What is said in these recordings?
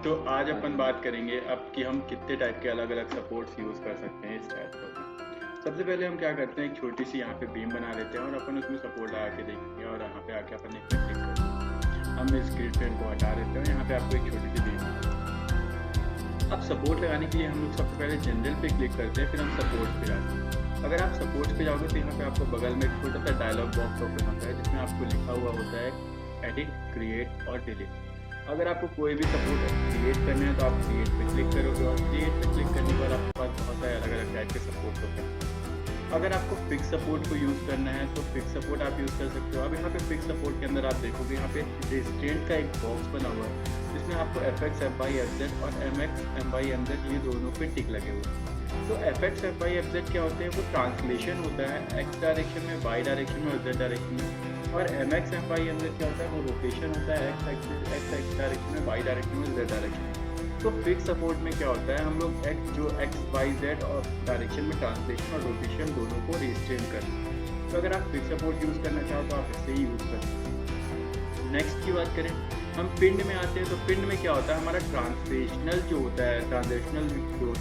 तो आज अपन बात करेंगे अब कि हम कितने टाइप के अलग अलग सपोर्ट्स यूज़ कर सकते हैं इस लैपटॉप में। सबसे पहले हम क्या करते हैं, एक छोटी सी यहाँ पे बीम बना लेते हैं और अपन उसमें सपोर्ट लगा के देखेंगे और यहाँ पे आके अपन इसमें क्लिक करेंगे। हम इस ग्रिड पेन को हटा देते हैं, यहाँ पे आपको एक छोटी सी बीम अब सपोर्ट लगाने के लिए हम लोग सबसे पहले जनरल पे क्लिक करते हैं, फिर हम सपोर्ट पे जाते हैं। अगर आप सपोर्ट पे जाओगे तो यहाँ पे आपको बगल में एक छोटा सा डायलॉग बॉक्स ओपन होता है जिसमें आपको लिखा हुआ होता है एडिट, क्रिएट और डिलीट। अगर आपको कोई भी सपोर्ट क्रिएट करना है तो आप क्रिएट पे क्लिक करोगे और क्रिएट पे क्लिक करने के बाद आपके पास बहुत सारे अलग अलग टाइप के सपोर्ट होते हैं। अगर आपको फिक्स सपोर्ट को यूज़ करना है तो फिक्स सपोर्ट आप यूज़ कर सकते हो। अब यहाँ पे फिक्स सपोर्ट के अंदर आप देखोगे यहाँ पे रेजिस्टेंट का एक बॉक्स बना हुआ है जिसमें आपको FX FY FZ और MX MY MZ ये दोनों पे टिक लगे हुए हैं। तो FX FY FZ क्या होते हैं, वो ट्रांसलेशन होता है X डायरेक्शन में, Y डायरेक्शन में और Z डायरेक्शन में। और MX MY MZ क्या होता है, वो रोटेशन होता है X डायरेक्शन में, Y डायरेक्शन में, Z डायरेक्शन में। तो फिक्स सपोर्ट में क्या होता है, हम लोग X Y Z और डायरेक्शन में ट्रांसलेशन और रोटेशन दोनों को रिस्ट्रेन करते हैं। तो अगर आप फिक्स सपोर्ट यूज़ करना चाहो तो आप इससे ही यूज़ कर सकते हैं। नेक्स्ट की बात करें, हम पिंड में आते हैं तो पिंड में क्या होता है, हमारा ट्रांसलेशनल जो होता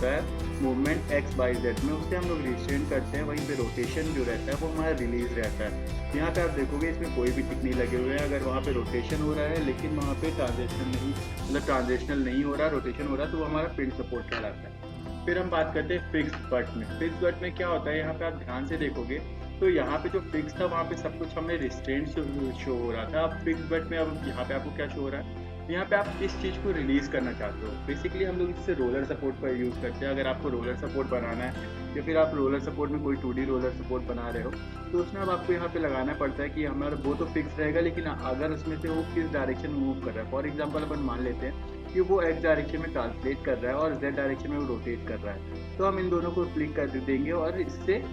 है मूवमेंट X Y Z में, उससे हम लोग रिस्ट्रेन करते हैं। वहीं पे रोटेशन जो रहता है वो हमारा रिलीज रहता है। यहाँ पे आप देखोगे इसमें कोई भी टिक नहीं लगे हुए हैं। अगर वहाँ पे रोटेशन हो रहा है लेकिन वहाँ पे ट्रांजेक्शनल नहीं हो रहा, रोटेशन हो रहा है, तो वो हमारा पिंड सपोर्ट कहलाता है। फिर हम बात करते हैं फिक्स बट में। फिक्स बट में क्या होता है, यहाँ पे आप ध्यान से देखोगे तो यहाँ पे जो फिक्स था वहाँ पे सब कुछ हमें रिस्ट्रेंट शो हो रहा था। अब फिक्स बट में अब यहाँ पे आपको क्या शो हो रहा है, यहाँ पे आप इस चीज़ को रिलीज़ करना चाहते हो। बेसिकली हम लोग इससे रोलर सपोर्ट पर यूज़ करते हैं। अगर आपको रोलर सपोर्ट बनाना है या फिर आप रोलर सपोर्ट में कोई 2D रोलर सपोर्ट बना रहे हो तो उसमें अब आपको यहाँ पे लगाना पड़ता है कि हमारा वो तो फिक्स रहेगा, लेकिन अगर उसमें से वो किस डायरेक्शन में मूव कर रहा है। फॉर एग्जाम्पल अपन मान लेते हैं कि वो X डायरेक्शन में ट्रांसलेट कर रहा है और Z डायरेक्शन में वो रोटेट कर रहा है, तो हम इन दोनों को क्लिक कर देंगे और इससे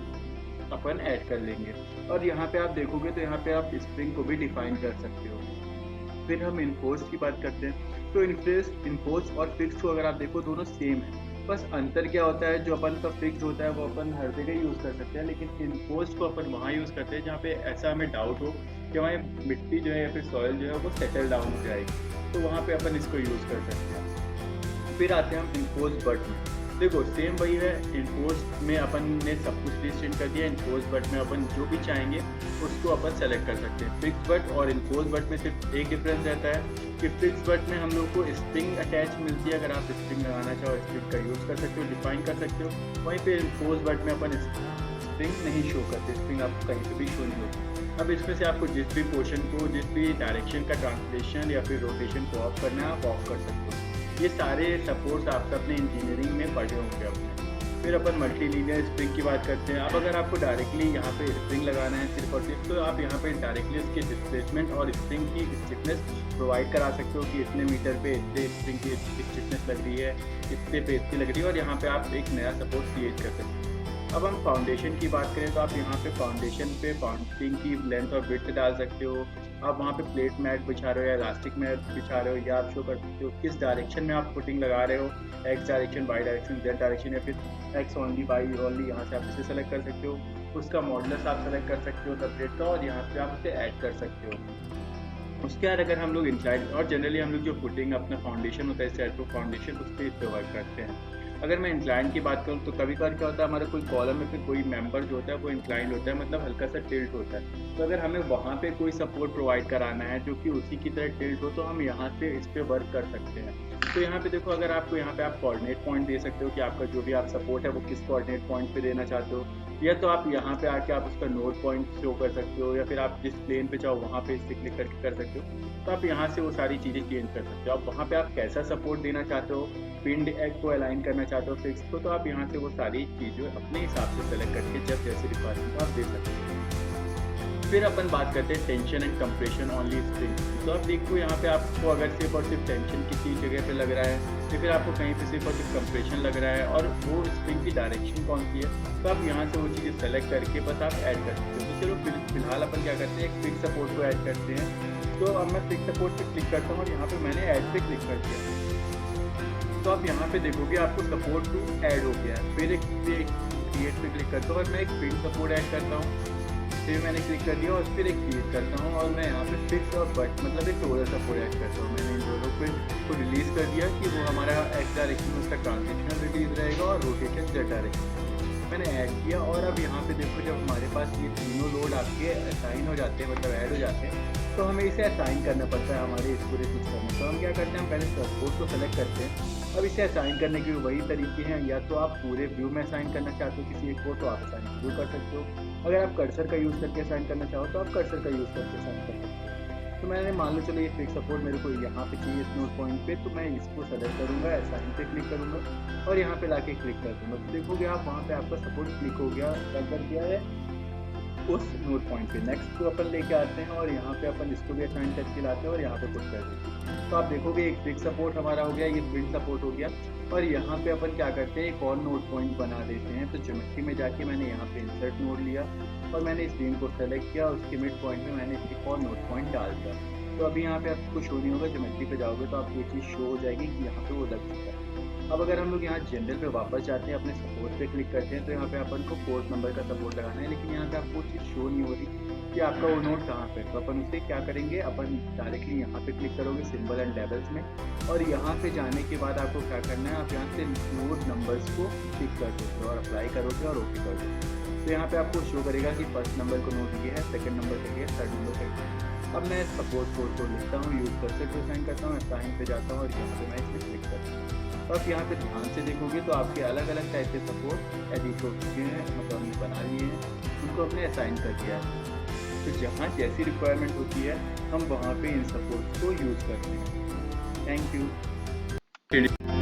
अपन ऐड कर लेंगे। और यहाँ पे आप देखोगे तो यहाँ पे आप स्प्रिंग को भी डिफाइन कर सकते हो। फिर हम इन्फोर्स की बात करते हैं तो इन्फोर्स और फिक्स को अगर आप देखो दोनों सेम है, बस अंतर क्या होता है, जो अपन का फिक्स होता है वो अपन हर जगह यूज़ कर सकते हैं, लेकिन इन्फोर्स को अपन वहाँ यूज़ करते हैं जहाँ पे ऐसा हमें डाउट हो कि वहाँ मिट्टी जो है या फिर सॉइल जो है वो सेटल डाउन हो जाएगी, तो वहाँ पे अपन इसको यूज़ कर सकते हैं। फिर आते हैं हम इन्फोर्स बट में। देखो सेम वही है, इन्फोर्स में अपन ने सब कुछ रिस्ट्रेंट कर दिया, इन्फोर्स बट में अपन जो भी चाहेंगे उसको अपन सेलेक्ट कर सकते हैं। फिक्स बट और इन्फोर्स बट में सिर्फ एक डिफरेंस रहता है कि फिक्स बट में हम लोग को स्प्रिंग अटैच मिलती है। अगर आप स्प्रिंग लगाना चाहो स्प्रिंग का यूज़ कर सकते हो, डिफाइन कर सकते हो। वहीं पे इन्फोर्स बट में अपन स्प्रिंग नहीं शो करते, स्प्रिंग आपको कहीं पर भी शो नहीं होती। अब इसमें से आपको जिस भी पोर्शन को, जिस भी डायरेक्शन का ट्रांसलेशन या फिर रोटेशन को ऑफ करना है आप ऑफ कर सकते हो। ये सारे सपोर्ट्स आप अपने इंजीनियरिंग में पढ़े होंगे अपने। फिर अपन मल्टी लीनियर स्प्रिंग की बात करते हैं। अब अगर आपको डायरेक्टली यहाँ पे स्प्रिंग लगाना है सिर्फ और सिर्फ, तो आप यहाँ पे डायरेक्टली उसके डिस्प्लेसमेंट और स्प्रिंग की स्टिफनेस प्रोवाइड करा सकते हो कि इतने मीटर पे इतने स्प्रिंग की स्टिफनेस लग रही है, इतने पे इतनी लग रही है, और यहाँ पे आप एक नया सपोर्ट क्रिएट कर सकते हैं। अब हम फाउंडेशन की बात करें तो आप यहाँ पे फाउंडेशन पे फाउंडिंग की लेंथ और विड्थ डाल सकते हो। आप वहाँ पे प्लेट मैट बिछा रहे हो या इलास्टिक मैट बिछा रहे हो, या आप शो कर सकते हो किस डायरेक्शन में आप फुटिंग लगा रहे हो, X direction, Y direction, Z direction या फिर X ओनली, Y ओनली। यहाँ से आप इसे सेलेक्ट कर सकते हो, उसका मॉडुलस आप सेलेक्ट कर सकते हो सेपरेट का, और यहाँ पे आप उसे ऐड कर सकते हो। उसके बाद अगर हम लोग इंक्लाइन, और जनरली हम लोग जो फुटिंग अपना फाउंडेशन होता है सेट टू फाउंडेशन उस पर इस्तेमाल करते हैं। अगर मैं इंक्लाइन की बात करूँ तो कभी कभार क्या होता है, हमारा कोई कॉलम में फिर कोई मेंबर जो होता है वो इंक्लाइंड होता है, मतलब हल्का सा टिल्ट होता है। तो अगर हमें वहाँ पे कोई सपोर्ट प्रोवाइड कराना है जो कि उसी की तरह टिल्ट हो, तो हम यहाँ से इस पर वर्क कर सकते हैं। तो यहाँ पे देखो, अगर आपको यहाँ पे आप कोऑर्डिनेट पॉइंट दे सकते हो कि आपका जो भी आप सपोर्ट है वो किस कोऑर्डिनेट पॉइंट पे देना चाहते हो, या तो आप यहाँ पे आके आप उसका नोड पॉइंट शो कर सकते हो, या फिर आप जिस प्लेन पे चाहो वहाँ पे इससे क्लिक करके कर सकते हो। तो आप यहाँ से वो सारी चीज़ें चेंज कर सकते हो। आप वहाँ पे आप कैसा सपोर्ट देना चाहते हो, पिंड एग को अलाइन करना चाहते हो फिक्स को, तो आप यहाँ से वो सारी चीज़ें अपने हिसाब से सेलेक्ट करके जब जैसे रिक्वायरमेंट आप दे सकते हो। फिर अपन बात करते हैं tension and compression only spring. तो आप देखो यहाँ पे आपको अगर सिर्फ और सिर्फ टेंशन किसी जगह पे लग रहा है या फिर आपको कहीं पे सिर्फ और सिर्फ कंप्रेशन लग रहा है और वो स्प्रिंग की डायरेक्शन कौन सी है, तो आप यहाँ से वो चीज़ें सेलेक्ट करके बस आप ऐड कर सकते हो। तो चलो फिलहाल अपन क्या करते हैं, एक फिक्स सपोर्ट को ऐड करते हैं। तो अब मैं फिक्स सपोर्ट पे क्लिक करता हूँ और यहाँ पे मैंने ऐड पे क्लिक कर दिया। तो आप यहाँ पे देखोगे आपको सपोर्ट टू ऐड हो गया है। फिर एक क्रिएट पे क्लिक करता हूँ और मैं एक पिन सपोर्ट ऐड करता हूँ। पे भी मैंने क्लिक कर दिया और फिर एक क्लिक करता हूँ और मैं यहाँ पे फिक्स और बट मतलब एक टोरस सपोर्ट ऐड करता हूँ। मैंने इन दोनों को रिलीज़ कर दिया कि वो हमारा एक्स डायरेक्शन में उसका ट्रांजिशन रिलीज रहेगा और रोटेशन जेड डायरेक्शन मैंने ऐड किया। और अब यहाँ पे देखो जब हमारे पास ये तीनों लोड आपके असाइन हो जाते हैं मतलब ऐड हो जाते हैं तो हमें इसे असाइन करना पड़ता है हमारे इस पूरे सिस्टम में। तो हम क्या करते हैं, हम पहले सपोर्ट को सेलेक्ट करते हैं। अब इसे असाइन करने के वही तरीके हैं, या तो आप पूरे व्यू में असाइन करना चाहते हो किसी एक को तो आप असाइन व्यू कर सकते हो, अगर आप कर्सर का यूज़ करके असाइन करना चाहो तो आप कर्सर का यूज़ करके असाइन कर सकते हो। तो मैंने मान लो चलो ये फिक्स सपोर्ट मेरे को यहाँ पे चाहिए इस नोड पॉइंट पे, तो मैं इसको सेलेक्ट करूँगा, असाइन पे क्लिक करूँगा और यहाँ पे लाके क्लिक कर दूँगा। तो देखोगे आप वहाँ पे आपका सपोर्ट क्लिक हो गया, कर दिया है उस नोड पॉइंट पे। नेक्स्ट को अपन लेके आते हैं और यहाँ पे अपन इसको भी असाइन करके लाते हैं और यहाँ पे पुट कर देते हैं। तो आप देखोगे एक फिक्स सपोर्ट हमारा हो गया, ये बिल्ड सपोर्ट हो गया। और यहाँ पे अपन क्या करते हैं, एक और नोड पॉइंट बना देते हैं। तो ज्योमेट्री में जाके मैंने यहाँ पे इंसर्ट नोड लिया और मैंने इस बीम को सेलेक्ट किया, उसके मिड पॉइंट में मैंने एक और नोड पॉइंट डाल दिया। तो अभी यहाँ पे आपको शो नहीं होगा, ज्योमेट्री पे जाओगे तो आपको ये चीज़ शो हो जाएगी कि यहाँ पे वो लग चुका है। अब अगर हम लोग यहाँ जनरल पे वापस जाते हैं, अपने सपोर्ट पे क्लिक करते हैं, तो यहाँ पे अपन को फोर्थ नंबर का सपोर्ट लगाना है, लेकिन यहाँ पे आपको चीज़ शो नहीं हो रही कि आपका वो नोट कहाँ पे। तो अपन उसे क्या करेंगे, अपन डायरेक्टली यहाँ पे क्लिक करोगे सिंबल एंड लेवल्स में और यहाँ पे जाने के बाद आपको क्या करना है, आप यहाँ से नोट नंबर्स को क्लिक कर दोगे और अप्लाई करोगे और ओके कर दोगे। तो यहाँ पे आपको शो करेगा कि फर्स्ट नंबर को नोट ये है, सेकंड नंबर का ये है, थर्ड नंबर का ये। अब मैं सपोर्ट कोड को लिखता हूँ, यूज़ करते हुए साइन करता हूँ, साइन पे जाता हूँ और यहाँ पे मैं इसे क्लिक करता हूँ। तो आप यहाँ पे ध्यान से देखोगे तो आपके अलग अलग टाइप के सपोर्ट एडिट हो चुके हैं, मतलब हमने बना लिए हैं, उनको हमने असाइन कर दिया है। तो जहाँ जैसी रिक्वायरमेंट होती है हम वहाँ पे इन सपोर्ट्स को यूज़ करते हैं। Thank you.